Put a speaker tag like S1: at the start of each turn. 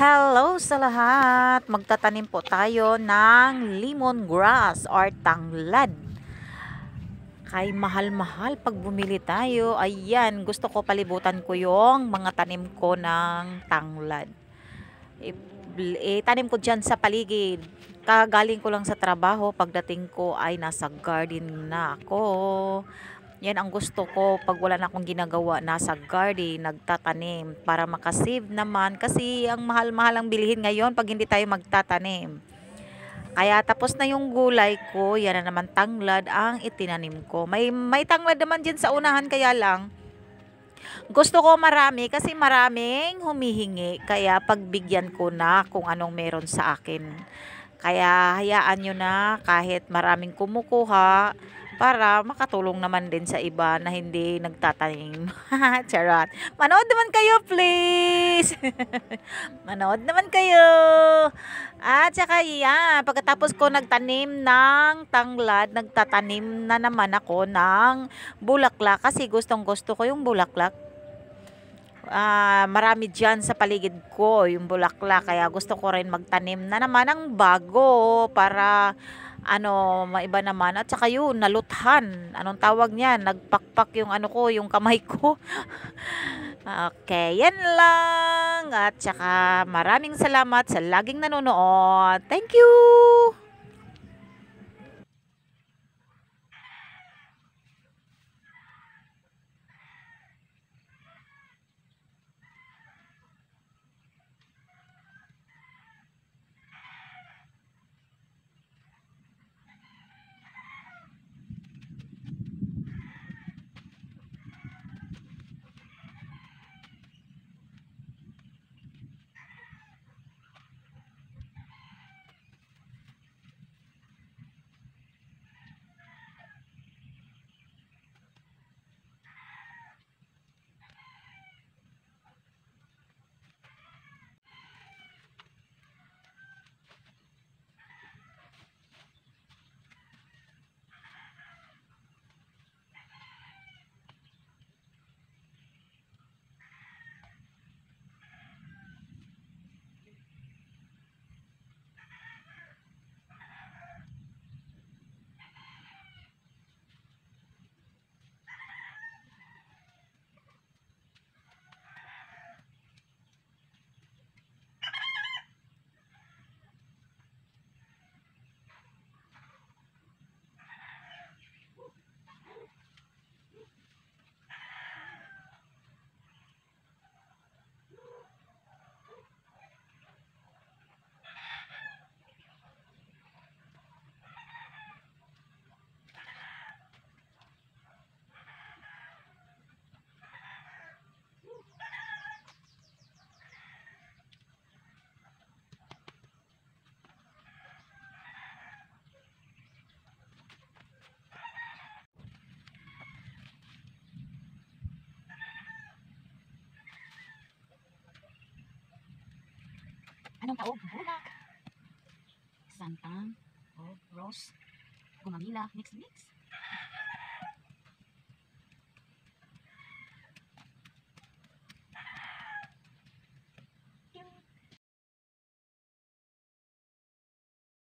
S1: Hello sa lahat! Magtatanim po tayo ng lemongrass or tanglad. Kay mahal-mahal pag bumili tayo. Ayan, gusto ko palibutan ko yung mga tanim ko ng tanglad. Tanim ko dyan sa paligid. Kagaling ko lang sa trabaho, pagdating ko ay nasa garden na ako. Yan ang gusto ko pag wala na akong ginagawa, nasa garden, nagtatanim para makasave naman kasi ang mahal-mahal ang bilihin ngayon pag hindi tayo magtatanim. Kaya tapos na yung gulay ko, yan na naman tanglad ang itinanim ko. May tanglad naman dyan sa unahan kaya lang gusto ko marami kasi maraming humihingi kaya pagbigyan ko na kung anong meron sa akin. Kaya hayaan nyo na kahit maraming kumukuha para makatulong naman din sa iba na hindi nagtatanim. Charot. Manood naman kayo, please. Manood naman kayo. At saka yan, pagkatapos ko nagtanim ng tanglad, nagtatanim na naman ako ng bulaklak kasi gustong gusto ko yung bulaklak. Marami dyan sa paligid ko yung bulaklak kaya gusto ko rin magtanim na naman ng bago para maiba naman at saka yun naluthan, anong tawag niyan, nagpakpak yung ko, yung kamay ko. Okay, yan lang at saka maraming salamat sa laging nanonood. Thank you. Anong taog? Bulak. Santang. Oh, rose. Gumamila. Mix.